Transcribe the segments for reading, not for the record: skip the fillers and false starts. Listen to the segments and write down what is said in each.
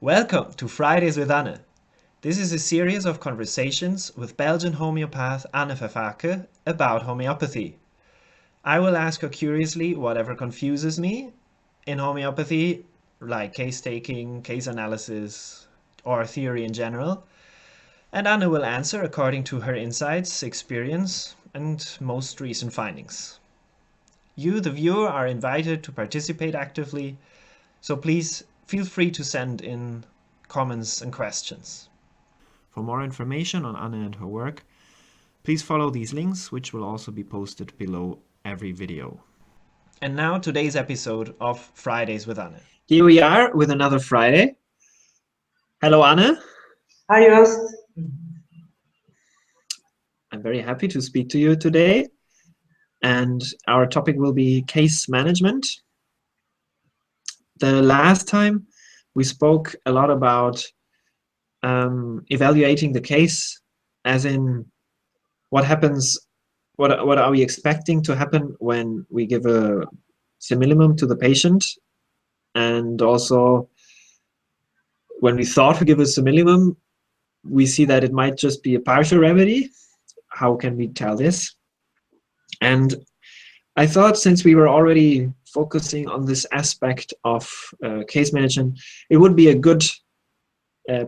Welcome to Fridays with Anne. This is a series of conversations with Belgian homeopath Anne Vervaeke about homeopathy. I will ask her curiously whatever confuses me in homeopathy, like case taking, case analysis, or theory in general, and Anne will answer according to her insights, experience, and most recent findings. You, the viewer, are invited to participate actively, so please feel free to send in comments and questions. For more information on Anne and her work, please follow these links, which will also be posted below every video. And now today's episode of Fridays with Anne. Here we are with another Friday. Hello, Anne. Hi, Joost. I'm very happy to speak to you today. And our topic will be case management. The last time we spoke a lot about evaluating the case, as in what happens, what are we expecting to happen when we give a similimum to the patient, and also when we thought we give a similimum, we see that it might just be a partial remedy. How can we tell this? And I thought, since we were already focusing on this aspect of case management, it would be a good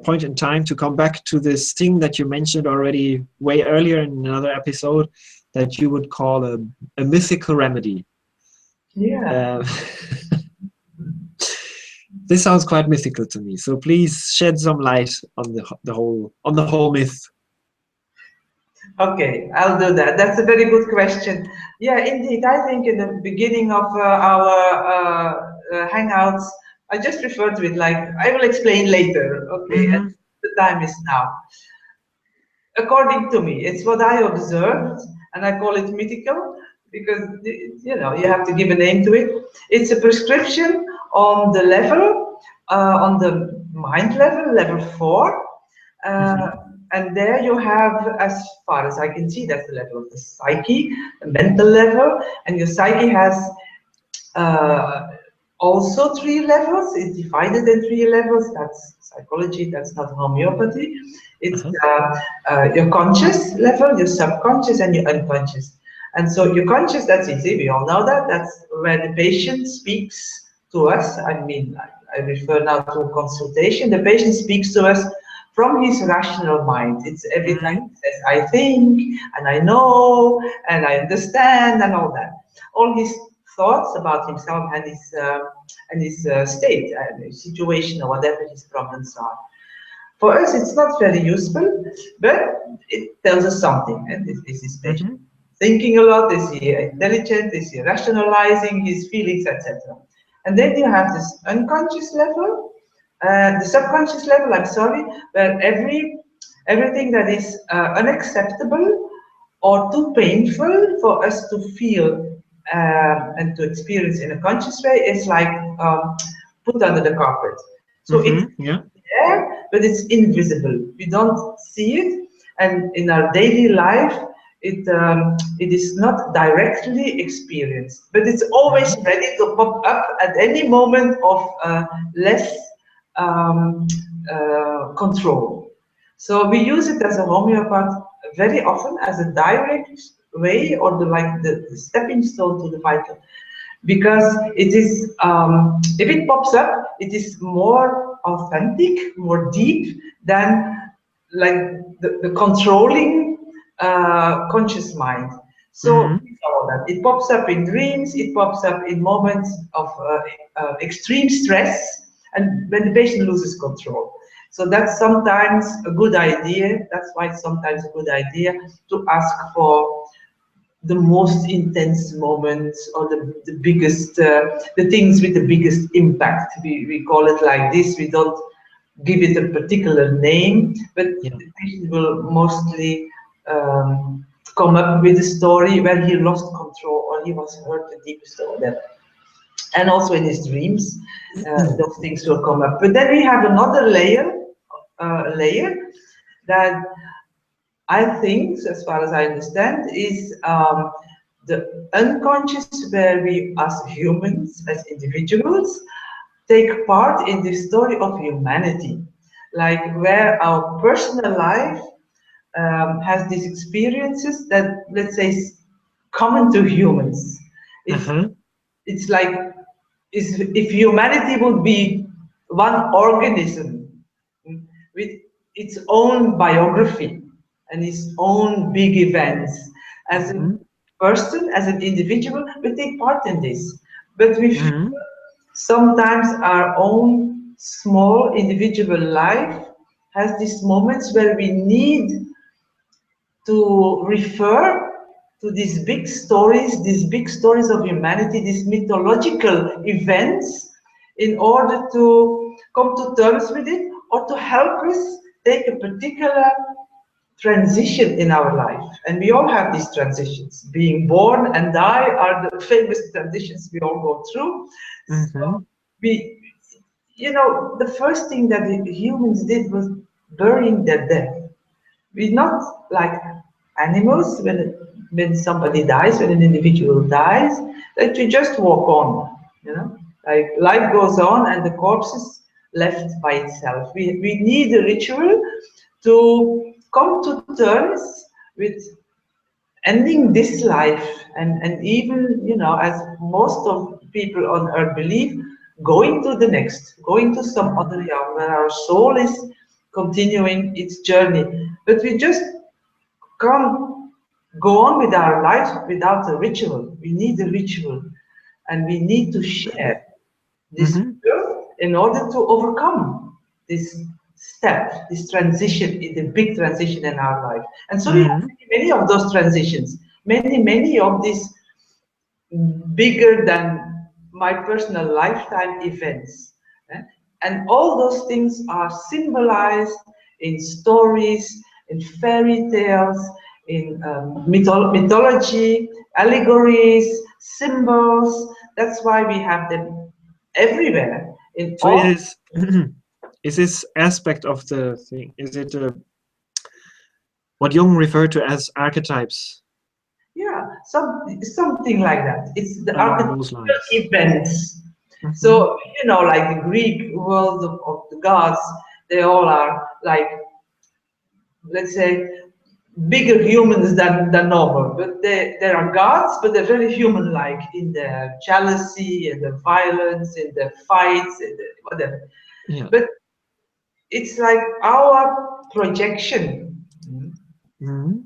point in time to come back to this thing that you mentioned already way earlier in another episode, that you would call a mythical remedy. Yeah. This sounds quite mythical to me. So please shed some light on the whole myth. Okay, I'll do that. That's a very good question. Yeah, indeed. I think in the beginning of our hangouts, I just referred to it like I will explain later. Okay, and the time is now. According to me, it's what I observed, and I call it mythical because you have to give a name to it. It's a prescription on the level, on the mind level, level 4. And there you have, as far as I can see, that's the level of the psyche, the mental level, and your psyche has also 3 levels. It's divided in 3 levels. That's psychology, that's not homeopathy. It's your conscious level, your subconscious, and your unconscious. And so your conscious, that's easy, we all know that. That's where the patient speaks to us. I mean, I refer now to consultation. The patient speaks to us from his rational mind. It's every time he says, I think, and I know, and I understand, and all that. All his thoughts about himself and his state, and his situation, or whatever his problems are. For us, it's not very useful, but it tells us something. And is his patient thinking a lot? Is he intelligent? Is he rationalizing his feelings, etc.? And then you have this unconscious level, the subconscious level, I'm sorry, where everything that is unacceptable or too painful for us to feel and to experience in a conscious way is like put under the carpet. So it's there, but it's invisible. We don't see it, and in our daily life, it is not directly experienced, but it's always ready to pop up at any moment of less control. So we use it as a homeopath very often as a direct way, or the stepping stone to the vital, because it is if it pops up, it is more authentic, more deep than like the controlling conscious mind. So it pops up in dreams, it pops up in moments of extreme stress, and when the patient loses control. So that's sometimes a good idea. That's why it's sometimes a good idea to ask for the most intense moments, or the biggest, the things with the biggest impact. We call it like this. We don't give it a particular name, but the patient will mostly come up with a story where he lost control or he was hurt the deepest or whatever. And also in his dreams, those things will come up. But then we have another layer that I think, as far as I understand, is the unconscious, where we as humans, as individuals, take part in the story of humanity, like where our personal life has these experiences that, let's say, common to humans. It's like if humanity would be one organism with its own biography and its own big events, as a person, as an individual, we take part in this. But we feel sometimes our own small individual life has these moments where we need to refer to these big stories of humanity, these mythological events, in order to come to terms with it or to help us take a particular transition in our life. And we all have these transitions. Being born and die are the famous transitions we all go through. So we, the first thing that the humans did was burying their dead. We're not like animals when somebody dies, when an individual dies, that we just walk on, like life goes on and the corpse is left by itself. We need a ritual to come to terms with ending this life and even, as most of people on earth believe, going to the next, going to some other realm where our soul is continuing its journey. But we just can't go on with our lives without a ritual. We need a ritual, and we need to share this ritual in order to overcome this step, this transition, the big transition in our life. And so we have many of those transitions, many of these bigger than my personal lifetime events. And all those things are symbolized in stories, in fairy tales, in mythology, allegories, symbols. That's why we have them everywhere. So is this aspect of the thing, is it what Jung referred to as archetypes? Yeah, something like that. It's the archetypal events. So, like the Greek world of the gods, they all are like, let's say, bigger humans than normal. But there are gods, but they're very human-like in their jealousy, and their violence, in their fights, and whatever. Yeah. But it's like our projection on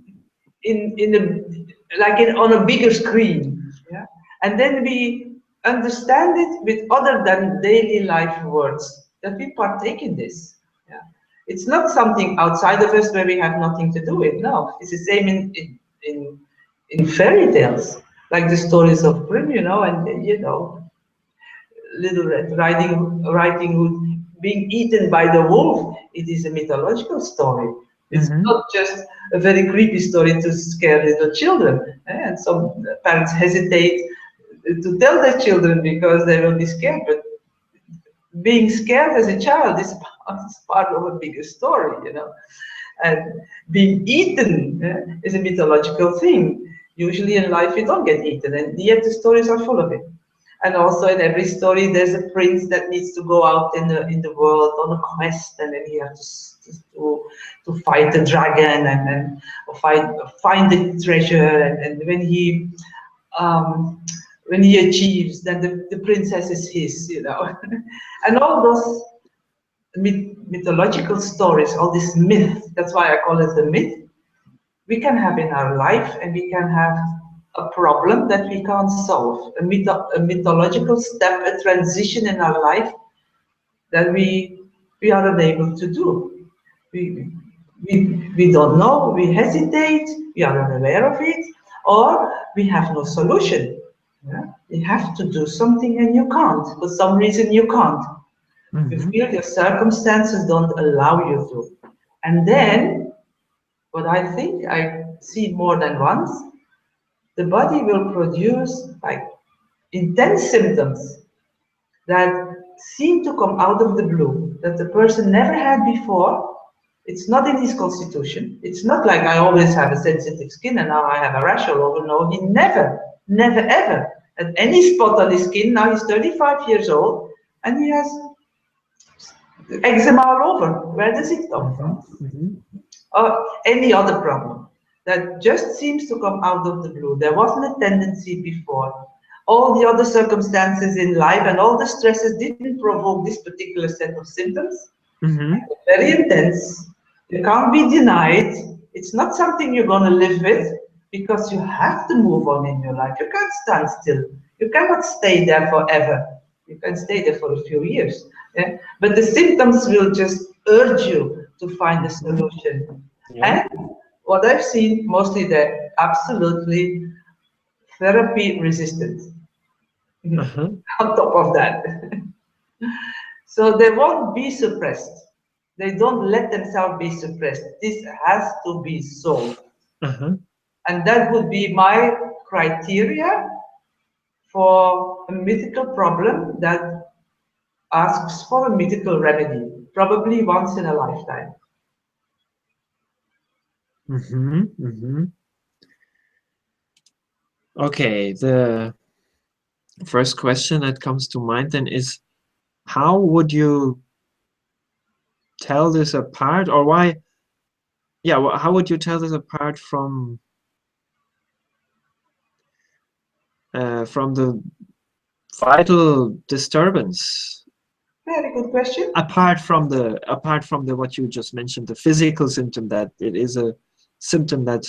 a bigger screen. Yeah? And then we understand it with other than daily life words, that we partake in this. Yeah? It's not something outside of us where we have nothing to do with. No, it's the same in fairy tales, like the stories of Grimm, and Little Red Riding Hood being eaten by the wolf. It is a mythological story. It's not just a very creepy story to scare little children. And some parents hesitate to tell their children because they will be scared. But being scared as a child is part of a bigger story, And being eaten is a mythological thing. Usually in life you don't get eaten, and yet the stories are full of it. And also in every story there's a prince that needs to go out in the world on a quest, and then he has to fight the dragon and find the treasure, and when he achieves, then the princess is his, And all those mythological stories, all this myth, that's why I call it the myth, we can have in our life, and we can have a problem that we can't solve, a mythological step, a transition in our life that we are unable to do. We don't know, we hesitate, we are unaware of it, or we have no solution. Yeah? You have to do something and you can't. For some reason you can't. You feel your circumstances don't allow you to. And then, what I think I see more than once, the body will produce like intense symptoms that seem to come out of the blue, that the person never had before. It's not in his constitution. It's not like I always have a sensitive skin and now I have a rash all over. No, he never ever had any spot on his skin. Now he's 35 years old, and he has eczema all over. Where does it come from? Or any other problem that just seems to come out of the blue. There wasn't a tendency before. All the other circumstances in life and all the stresses didn't provoke this particular set of symptoms. Very intense. You can't be denied. It's not something you're going to live with, because you have to move on in your life. You can't stand still. You cannot stay there forever. You can stay there for a few years. Yeah? But the symptoms will just urge you to find a solution. Yeah. And what I've seen, mostly they're absolutely therapy resistant. On top of that. So they won't be suppressed. They don't let themselves be suppressed. This has to be solved. And that would be my criteria for a mythical problem that asks for a mythical remedy, probably once in a lifetime. Okay, the first question that comes to mind then is, how would you tell this apart, or why? Yeah, how would you tell this apart from the vital disturbance? Very good question. Apart from the what you just mentioned, the physical symptom, that it is a symptom that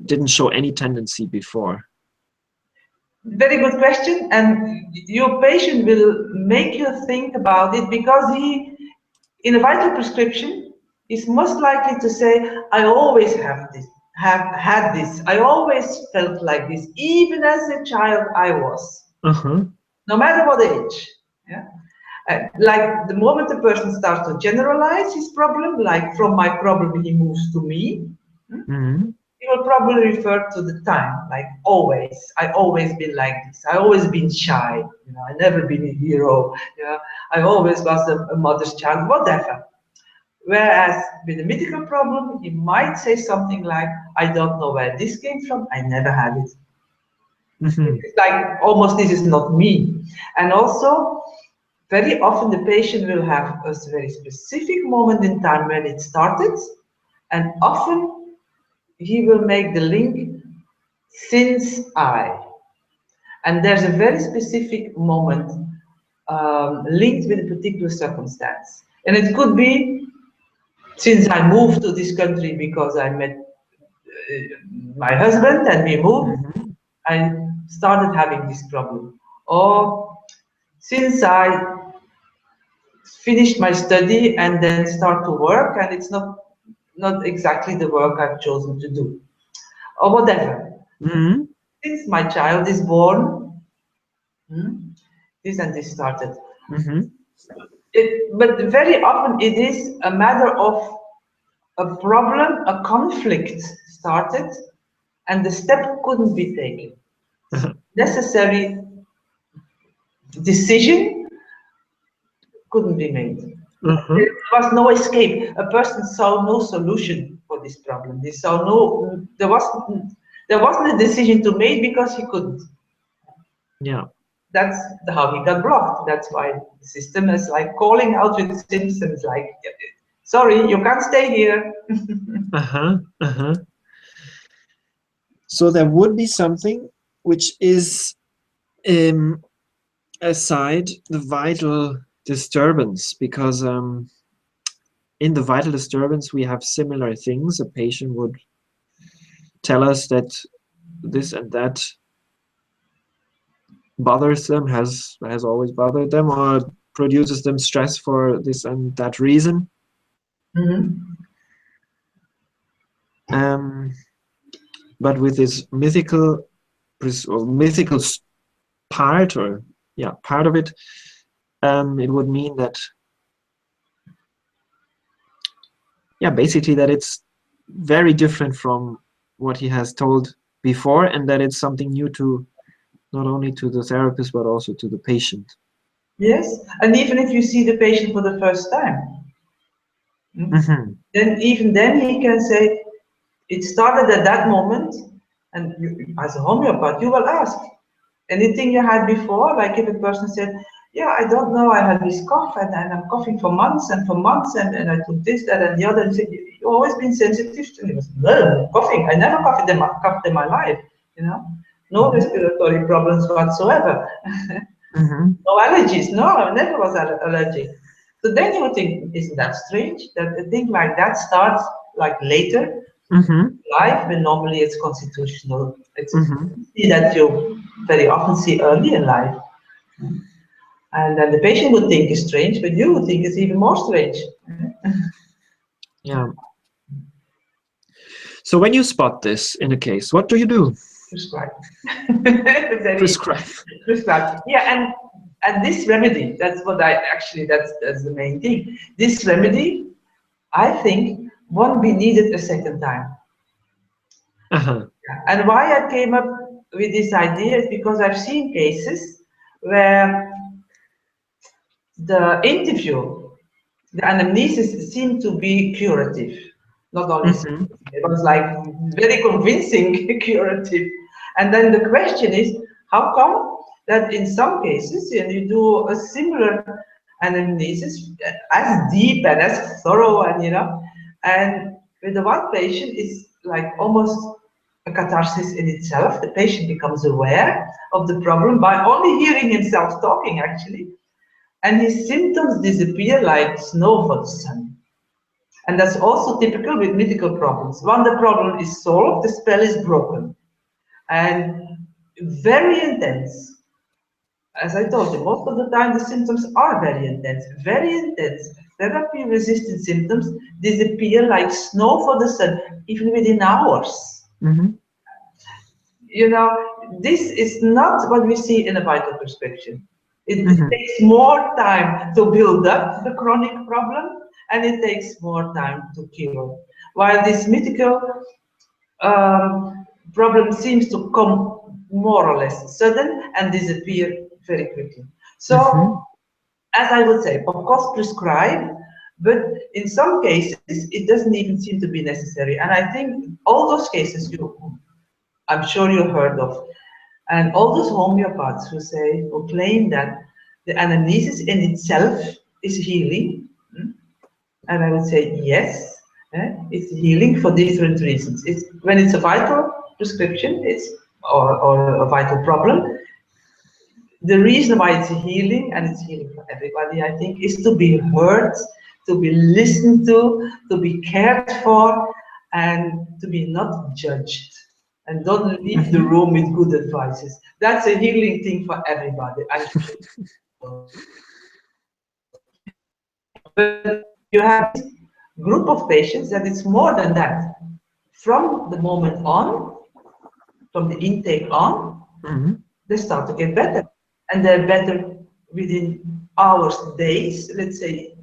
didn't show any tendency before. Very good question, and your patient will make you think about it, because he, in a vital prescription, is most likely to say, I always have had this. I always felt like this. Even as a child, I was. No matter what age. Yeah? Like the moment the person starts to generalize his problem, like from my problem he moves to me, he will probably refer to the time, like always. I always been like this. I always been shy. You know, I never been a hero. You know, I always was a mother's child, whatever. Whereas with a mythical problem, he might say something like, I don't know where this came from. I never had it. It's like almost this is not me. And also, very often the patient will have a very specific moment in time when it started, and often he will make the link since I. And there's a very specific moment linked with a particular circumstance. And it could be since I moved to this country because I met my husband and we moved, I started having this problem. Or since I finished my study and then start to work, and it's not exactly the work I've chosen to do, or whatever. Since my child is born, this and this started. But very often it is a matter of a problem, a conflict started, and the step couldn't be taken. Necessary decision couldn't be made. There was no escape. A person saw no solution for this problem. They saw no. There wasn't a decision to make because he couldn't. Yeah. That's how he got blocked. That's why the system is like calling out with symptoms like, sorry, you can't stay here. So there would be something which is aside the vital disturbance, because in the vital disturbance we have similar things. A patient would tell us that this and that bothers them, has always bothered them, or produces them stress for this and that reason. But with this mythical part, or part of it, it would mean that basically that it's very different from what he has told before, and that it's something new to not only to the therapist but also to the patient. Yes, and even if you see the patient for the first time, then even then he can say it started at that moment, and you, as a homeopath, you will ask anything you had before. Like if a person said, yeah, I don't know, I had this cough and I'm coughing for months and and I took this, that and the other. And said, you've always been sensitive to me. I was, no, coughing. I never coughed in my life, you know. No respiratory problems whatsoever. No allergies. No, I never was allergic. So then you would think, isn't that strange that a thing like that starts like later life when normally it's constitutional. It's that you very often see early in life. And then the patient would think it's strange, but you would think it's even more strange. Yeah. So when you spot this in a case, what do you do? Prescribe. Prescribe. Prescribe. Yeah, and this remedy, that's what that's the main thing. This remedy, I think, won't be needed a second time. And why I came up with this idea is because I've seen cases where the interview, the anamnesis seemed to be curative. Not only it was like very convincing curative. And then the question is, how come that in some cases, and you do a similar anamnesis as deep and as thorough, and and with the one patient, it's like almost a catharsis in itself. The patient becomes aware of the problem by only hearing himself talking, actually, and his symptoms disappear like snow for the sun. And that's also typical with mythical problems. When the problem is solved, the spell is broken. And very intense. As I told you, most of the time the symptoms are very intense. Very intense. Therapy-resistant symptoms disappear like snow for the sun, even within hours. You know, this is not what we see in a vital prescription. It takes more time to build up the chronic problem, and it takes more time to cure. While this mythical problem seems to come more or less sudden and disappear very quickly. So, as I would say, of course, prescribe, but in some cases, it doesn't even seem to be necessary. And I think all those cases I'm sure you heard of, and all those homeopaths who claim that the anamnesis in itself is healing, and I would say yes, it's healing for different reasons. When it's a vital prescription, or a vital problem, the reason why it's healing, and it's healing for everybody, I think, is to be heard, to be listened to be cared for, and to be not judged. And don't leave the room with good advices. That's a healing thing for everybody. But you have this group of patients that it's more than that. From the moment on, from the intake on, they start to get better. And they're better within hours, days, let's say,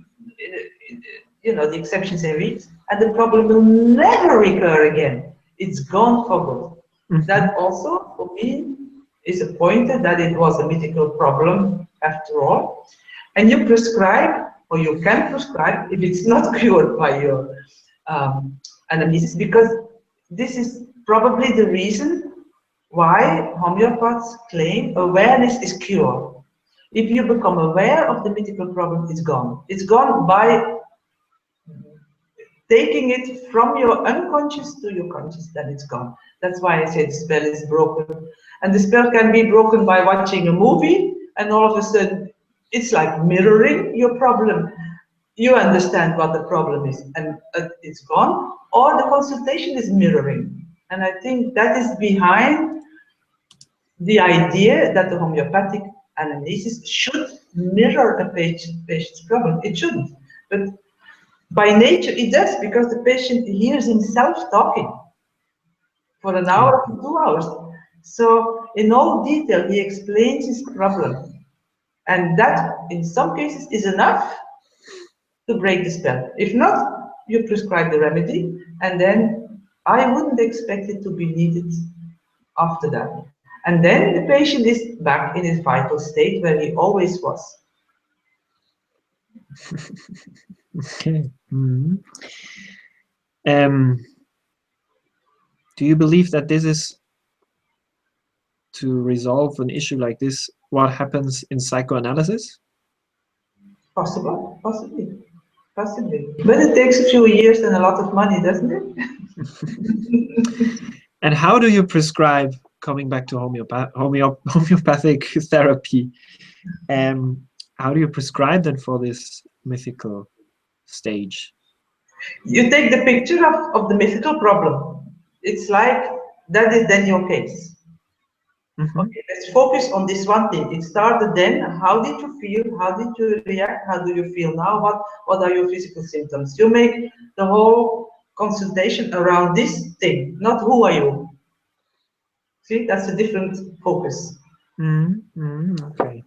the exceptions are weeks, and the problem will never recur again. It's gone for good. That also, for me, is a pointer that it was a mythical problem after all. And you prescribe, or you can prescribe, if it's not cured by your anamnesis, because this is probably the reason why homeopaths claim awareness is cure. If you become aware of the mythical problem, it's gone. It's gone by taking it from your unconscious to your conscious, then it's gone. That's why I say the spell is broken. And the spell can be broken by watching a movie, and all of a sudden, it's like mirroring your problem. You understand what the problem is, and it's gone. Or the consultation is mirroring. And I think that is behind the idea that the homeopathic anamnesis should mirror a patient's problem. It shouldn't. But by nature, it does, because the patient hears himself talking for an hour or 2 hours. So in all detail, he explains his problem. And that, in some cases, is enough to break the spell. If not, you prescribe the remedy, and then I wouldn't expect it to be needed after that. And then the patient is back in his vital state where he always was. Okay. Do you believe that this is, to resolve an issue like this, what happens in psychoanalysis? Possible, possibly, possibly. But it takes a few years and a lot of money, doesn't it? And how do you prescribe, coming back to homeopathic therapy, how do you prescribe then for this mythical stage? You take the picture of the mythical problem. It's like that is then your case. Okay, let's focus on this one thing. It started then. How did you feel? How did you react? How do you feel now? What are your physical symptoms? You make the whole consultation around this thing, not who are you. See, that's a different focus. Okay.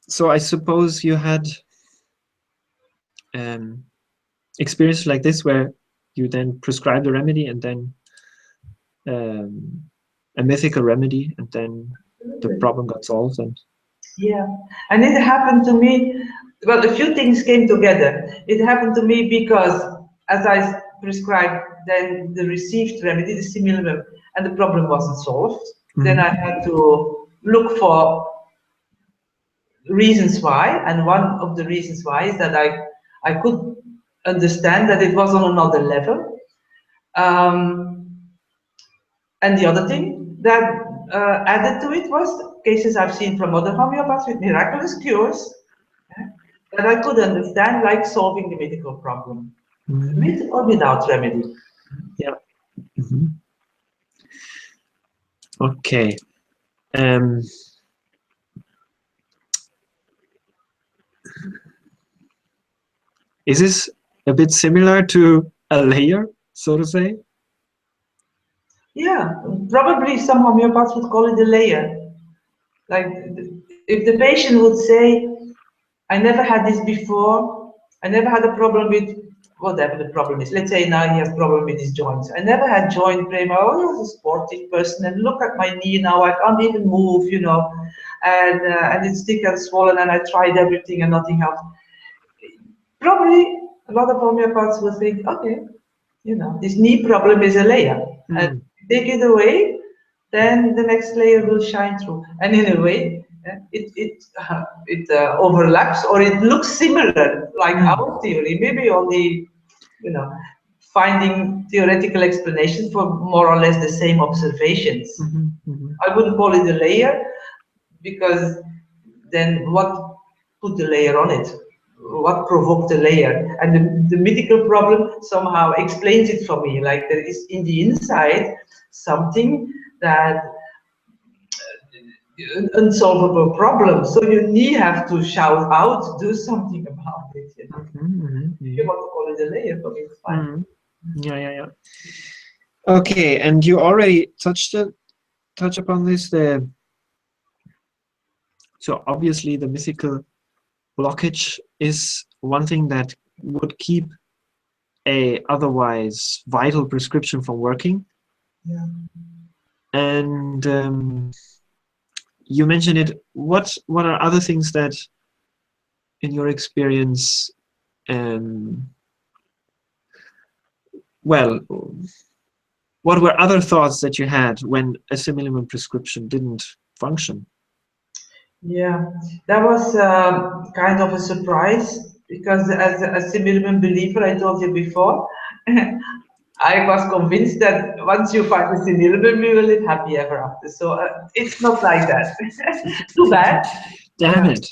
So I suppose you had experiences like this where you then prescribe the remedy and then a mythical remedy, and then the problem got solved. And yeah, and it happened to me. Well, a few things came together. It happened to me because, as I prescribed, then the received remedy, the Similumab, and the problem wasn't solved. Then I had to look for reasons why, and one of the reasons why is that I could understand that it was on another level. And the other thing that added to it was cases I've seen from other homeopaths with miraculous cures that I could understand, like solving the medical problem, with or without remedy. Yeah. Okay. Is this a bit similar to a layer, so to say? Yeah, probably some homeopaths would call it a layer. Like if the patient would say, I never had this before, I never had a problem with whatever the problem is. Let's say now he has a problem with his joints. I never had joint pain. I was a sportive person, and look at my knee now, I can't even move, you know, and it's thick and swollen, and I tried everything and nothing helped. Probably a lot of homeopaths will think, okay, you know, this knee problem is a layer. And take it away, then the next layer will shine through. And in a way, it overlaps, or it looks similar, like our theory, maybe only, you know, finding theoretical explanations for more or less the same observations. I wouldn't call it a layer, because then what put the layer on it? What provoked the layer? And the mythical problem somehow explains it for me, like there is in the inside something that unsolvable problem. So you need have to shout out, do something about it. You know? You want to call it a layer, for me it's fine. Yeah. Okay, and you already touch upon this. So obviously the mythical blockage is one thing that would keep a otherwise vital prescription from working. Yeah. And you mentioned it. What are other things that, in your experience, well, what were other thoughts that you had when a Similumab prescription didn't function? Yeah, that was kind of a surprise, because as a Similumab believer, I told you before, I was convinced that once you find the Similumab, you will live happy ever after. So it's not like that. Too bad. Damn it.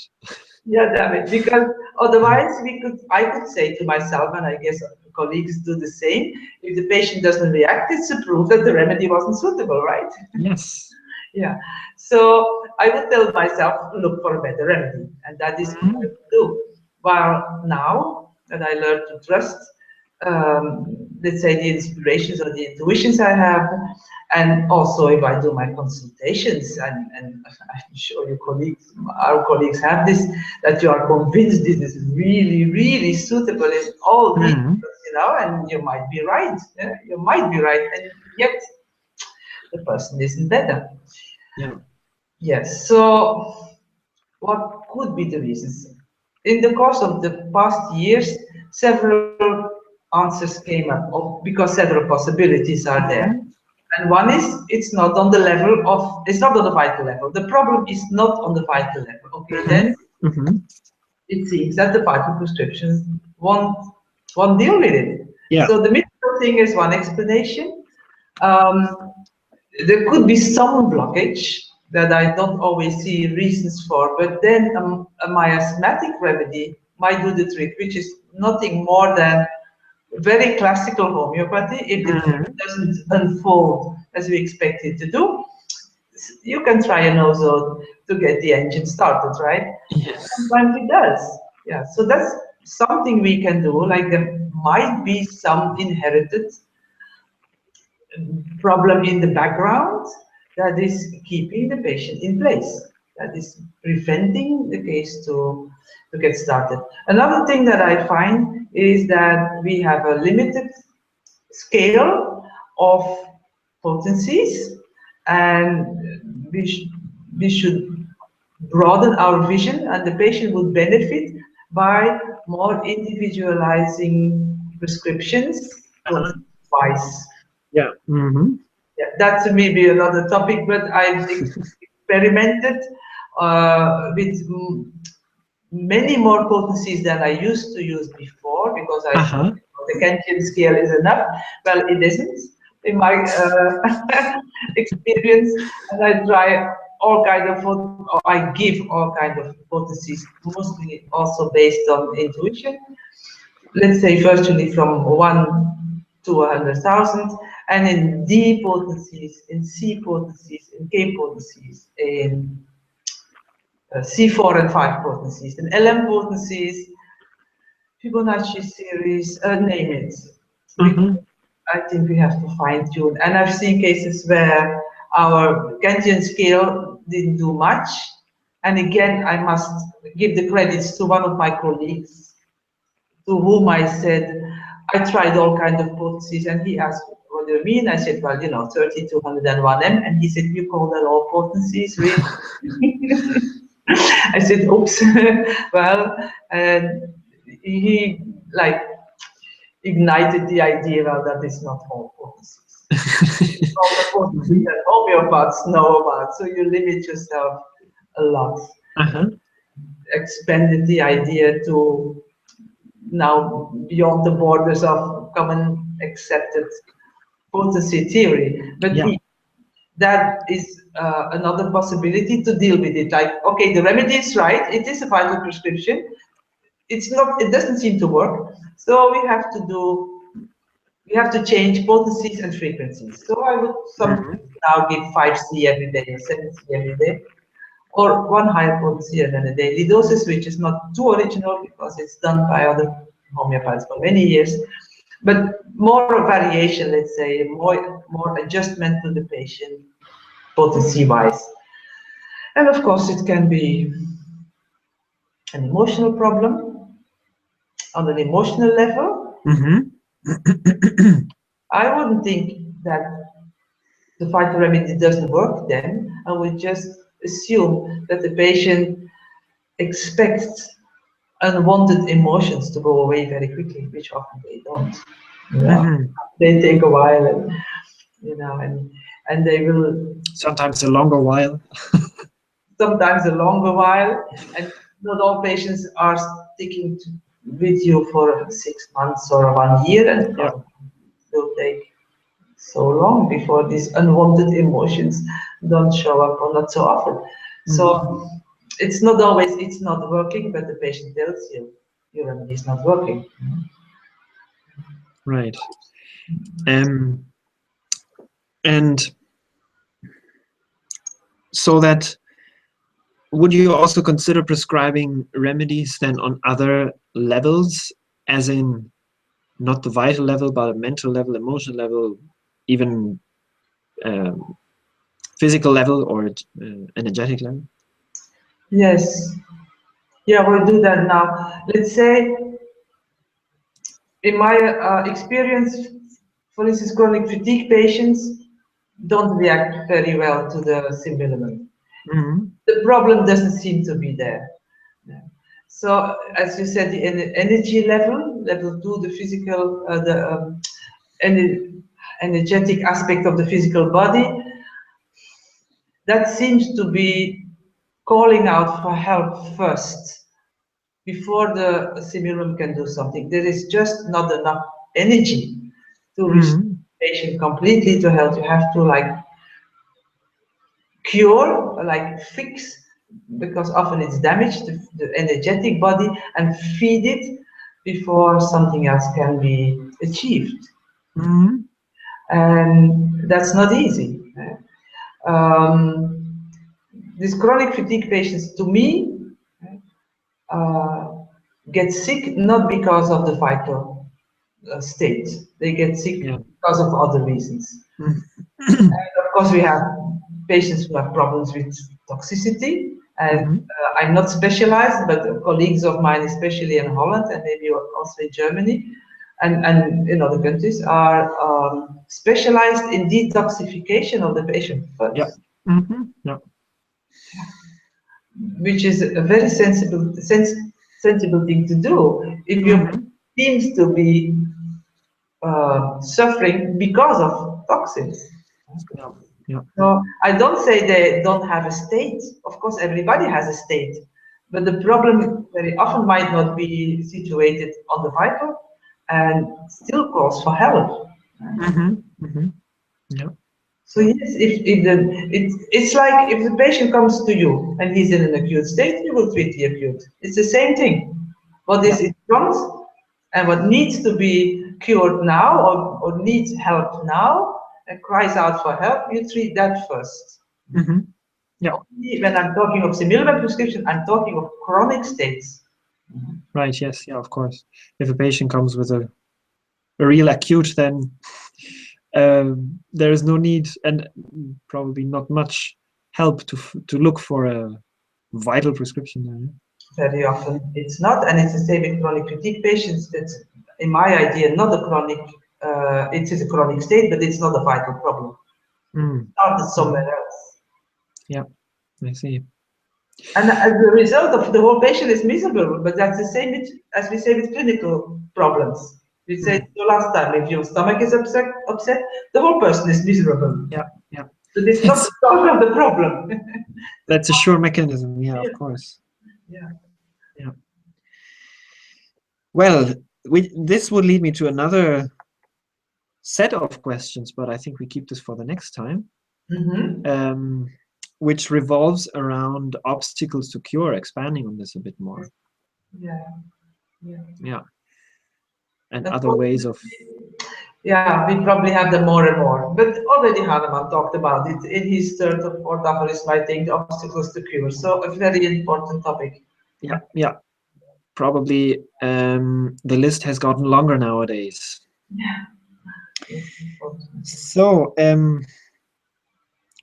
Yeah, damn it. Because otherwise, I could say to myself, and I guess colleagues do the same, if the patient doesn't react, it's a proof that the remedy wasn't suitable, right? Yes. Yeah. So I would tell myself, look for a better remedy, and that is what I would do. While now that I learned to trust, let's say, the inspirations or the intuitions I have, and also if I do my consultations, and I'm sure our colleagues have this, that you are convinced this is really, really suitable in all these, you know, and you might be right. Yeah? You might be right, and yet the person isn't better. Yeah. Yes. So, what could be the reasons? In the course of the past years, several answers came up, because several possibilities are there. And one is, it's not on the level of, it's not on the vital level. The problem is not on the vital level. Okay, then it seems that the vital prescriptions won't deal with it. Yeah. So the mythical thing is one explanation. There could be some blockage that I don't always see reasons for, but then a miasmatic remedy might do the trick, which is nothing more than very classical homeopathy. If the treatment doesn't unfold as we expect it to do, you can try an ozone to get the engine started, right? Yes. Sometimes it does. Yeah, so that's something we can do. Like there might be some inherited problem in the background that is keeping the patient in place, that is preventing the case to get started. Another thing that I find is that we have a limited scale of potencies, and we should broaden our vision, and the patient would benefit by more individualizing prescriptions twice. Yeah. Yeah, that's maybe another topic, but I've experimented with many more potencies than I used to use before, because I thought the Kentian scale is enough. Well, it isn't in my experience, and I try all kind of, or I give all kind of potencies, mostly also based on intuition. Let's say virtually from 1 to 100,000, and in D potencies, in C potencies, in K potencies, in C4 and 5 potencies, in LM potencies, Fibonacci series, name it. I think we have to fine tune. And I've seen cases where our Kentian scale didn't do much. And again, I must give the credits to one of my colleagues, to whom I said, I tried all kinds of potencies, and he asked, what do you mean? I said, well, 30 to 101 M, and he said, you call that all potencies, really? I said, oops. Well, and he ignited the idea, well, that is not all potencies. All the potencies that homeopaths know about, so you limit yourself a lot. Expanded the idea to now beyond the borders of common accepted potency theory. But that is another possibility to deal with it. Like, okay, the remedy is right, it is a vital prescription. It's not, it doesn't seem to work. So we have to change potencies and frequencies. So I would now give 5C every day, 7C every day, or one higher potency than a daily doses, which is not too original because it's done by other homeopaths for many years, but more variation, let's say, more adjustment to the patient, potency-wise. And of course, it can be an emotional problem on an emotional level. I wouldn't think that the phytoremedy doesn't work then. I would just assume that the patient expects unwanted emotions to go away very quickly, which often they don't. They take a while, and they will. Sometimes a longer while. Sometimes a longer while, and not all patients are sticking with you for 6 months or 1 year, and it will take so long before these unwanted emotions don't show up, or not so often. So it's not always, it's not working, but the patient tells you your remedy is not working. Right. And so that, would you also consider prescribing remedies then on other levels, as in not the vital level, but a mental level, emotional level, even physical level or energetic level? Yes. Yeah, we'll do that now. Let's say, in my experience, for instance, chronic fatigue patients don't react very well to the Similac. The problem doesn't seem to be there. So, as you said, the energy level 2, the physical, energetic aspect of the physical body, that seems to be calling out for help first before the simulum can do something. There is just not enough energy to restore the patient completely to help. You have to like cure, like fix, because often it's damaged, the energetic body, and feed it before something else can be achieved. And that's not easy. These chronic fatigue patients, to me, get sick not because of the vital state. They get sick because of other reasons. And of course, we have patients who have problems with toxicity. And I'm not specialized, but colleagues of mine, especially in Holland and maybe also in Germany and in other countries, are specialized in detoxification of the patient first. Which is a very sensible thing to do if your seems to be suffering because of toxins. So I don't say they don't have a state. Of course, everybody has a state, but the problem very often might not be situated on the vital and still calls for help. So yes, it's like if the patient comes to you and he's in an acute state, you will treat the acute. It's the same thing. What is in front and what needs to be cured now or needs help now and cries out for help, you treat that first. When I'm talking of simulum prescription, I'm talking of chronic states. Right, yes, yeah, of course. If a patient comes with a real acute, then there is no need and probably not much help to look for a vital prescription there. Very often it's not, and it's the same with chronic fatigue patients. That's, in my idea, not a chronic, it is a chronic state, but it's not a vital problem. It started somewhere else. Yeah, I see. And as a result of the whole patient is miserable, but that's the same as we say with clinical problems. We said the last time, if your stomach is upset, the whole person is miserable. Yeah. So this is not the cause of the problem. That's a sure mechanism, yeah, of course. Yeah. Well, this would lead me to another set of questions, but I think we keep this for the next time, which revolves around obstacles to cure, expanding on this a bit more. Yeah. And other ways of... Yeah, we probably have them more and more, but already Hahnemann talked about it in his third or fourth aphorism, I think, obstacles to cure. So a very important topic. Yeah. Probably the list has gotten longer nowadays. Yeah. So,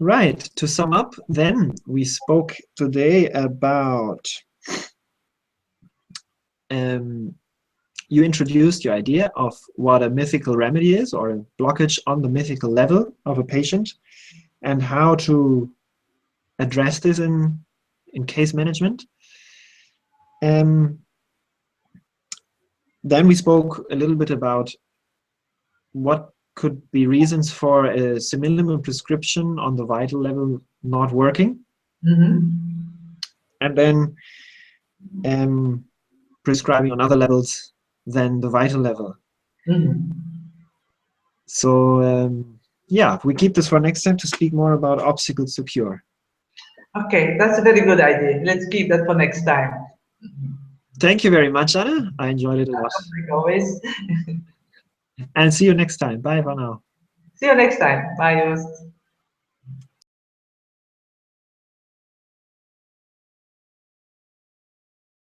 right, to sum up, then we spoke today about you introduced your idea of what a mythical remedy is, or a blockage on the mythical level of a patient, and how to address this in case management. Then we spoke a little bit about what could be reasons for a simillimum prescription on the vital level not working. And then prescribing on other levels than the vital level. So yeah, we keep this for next time to speak more about obstacles to cure. Okay, that's a very good idea. Let's keep that for next time. Thank you very much, Anna. I enjoyed it a lot. Like always. And see you next time. Bye for now. See you next time. Bye, Joost.